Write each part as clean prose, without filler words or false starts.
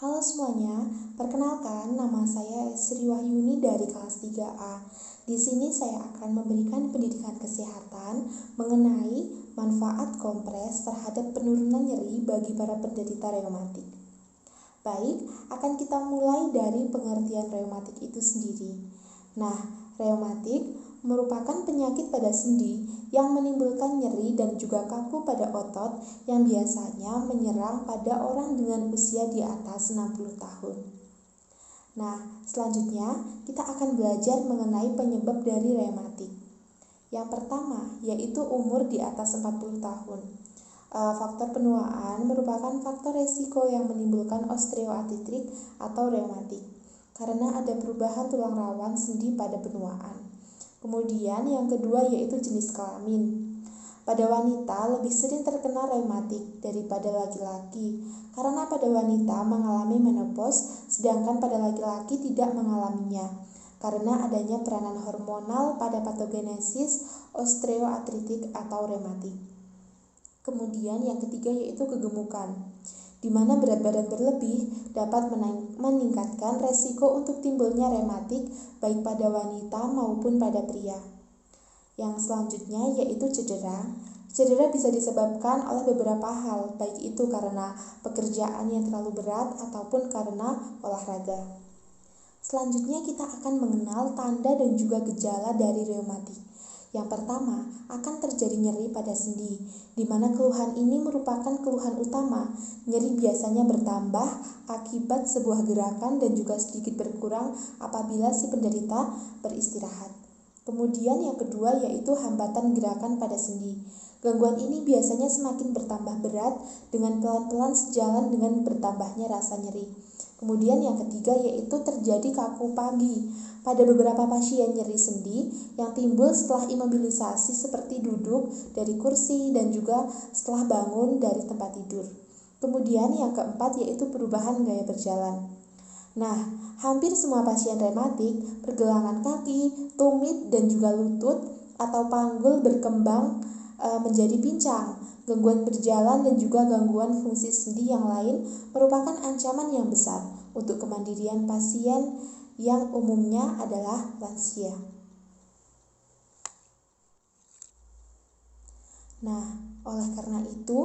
Halo semuanya, perkenalkan nama saya Sri Wahyuni dari kelas 3A. Di sini saya akan memberikan pendidikan kesehatan mengenai manfaat kompres terhadap penurunan nyeri bagi para penderita reumatik. Baik, akan kita mulai dari pengertian reumatik itu sendiri. Nah, reumatik merupakan penyakit pada sendi yang menimbulkan nyeri dan juga kaku pada otot yang biasanya menyerang pada orang dengan usia di atas 60 tahun. Nah, selanjutnya kita akan belajar mengenai penyebab dari reumatik. Yang pertama, yaitu umur di atas 40 tahun. Faktor penuaan merupakan faktor resiko yang menimbulkan osteoartritik atau reumatik karena ada perubahan tulang rawan sendi pada penuaan. Kemudian yang kedua yaitu jenis kelamin. Pada wanita lebih sering terkena reumatik daripada laki-laki karena pada wanita mengalami menopause sedangkan pada laki-laki tidak mengalaminya karena adanya peranan hormonal pada patogenesis osteoartritik atau reumatik. Kemudian yang ketiga yaitu kegemukan, di mana berat badan berlebih dapat meningkatkan resiko untuk timbulnya reumatik baik pada wanita maupun pada pria. Yang selanjutnya yaitu cedera. Cedera bisa disebabkan oleh beberapa hal, baik itu karena pekerjaan yang terlalu berat ataupun karena olahraga. Selanjutnya kita akan mengenal tanda dan juga gejala dari reumatik. Yang pertama, akan terjadi nyeri pada sendi, di mana keluhan ini merupakan keluhan utama. Nyeri biasanya bertambah akibat sebuah gerakan dan juga sedikit berkurang apabila si penderita beristirahat. Kemudian yang kedua yaitu hambatan gerakan pada sendi. Gangguan ini biasanya semakin bertambah berat dengan pelan-pelan sejalan dengan bertambahnya rasa nyeri. Kemudian yang ketiga yaitu terjadi kaku pagi pada beberapa pasien nyeri sendi yang timbul setelah imobilisasi seperti duduk dari kursi dan juga setelah bangun dari tempat tidur. Kemudian yang keempat yaitu perubahan gaya berjalan. Nah, hampir semua pasien reumatik pergelangan kaki, tumit dan juga lutut atau panggul berkembang menjadi pincang. Gangguan berjalan dan juga gangguan fungsi sendi yang lain merupakan ancaman yang besar untuk kemandirian pasien yang umumnya adalah lansia. Nah, oleh karena itu,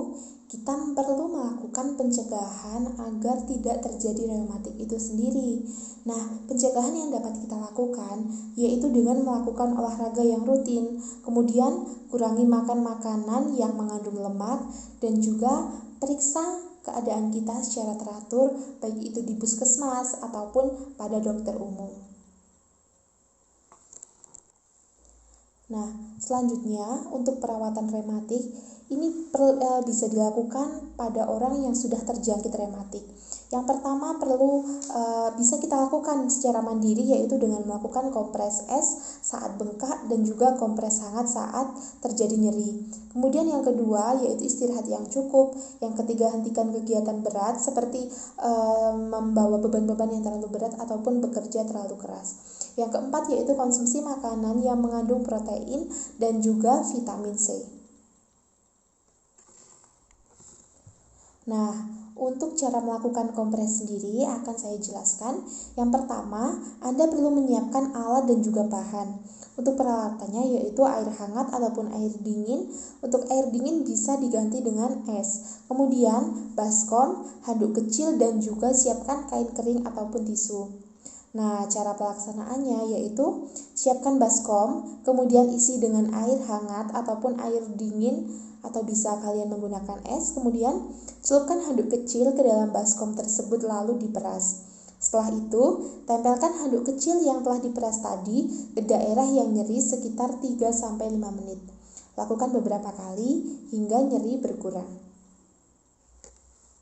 kita perlu melakukan pencegahan agar tidak terjadi reumatik itu sendiri. Nah, pencegahan yang dapat kita lakukan yaitu dengan melakukan olahraga yang rutin, kemudian kurangi makan makanan yang mengandung lemak, dan juga periksa keadaan kita secara teratur, baik itu di puskesmas ataupun pada dokter umum. Nah, selanjutnya untuk perawatan reumatik ini bisa dilakukan pada orang yang sudah terjangkit reumatik. Yang pertama bisa kita lakukan secara mandiri yaitu dengan melakukan kompres es saat bengkak dan juga kompres hangat saat terjadi nyeri. Kemudian yang kedua yaitu istirahat yang cukup. Yang ketiga hentikan kegiatan berat seperti membawa beban-beban yang terlalu berat ataupun bekerja terlalu keras. Yang keempat yaitu konsumsi makanan yang mengandung protein dan juga vitamin C. Nah, untuk cara melakukan kompres sendiri akan saya jelaskan. Yang pertama, Anda perlu menyiapkan alat dan juga bahan. Untuk peralatannya yaitu air hangat ataupun air dingin. Untuk air dingin bisa diganti dengan es. Kemudian baskom, handuk kecil dan juga siapkan kain kering ataupun tisu. Nah, cara pelaksanaannya yaitu siapkan baskom, kemudian isi dengan air hangat ataupun air dingin atau bisa kalian menggunakan es, kemudian celupkan handuk kecil ke dalam baskom tersebut lalu diperas. Setelah itu, tempelkan handuk kecil yang telah diperas tadi ke daerah yang nyeri sekitar 3-5 menit. Lakukan beberapa kali hingga nyeri berkurang.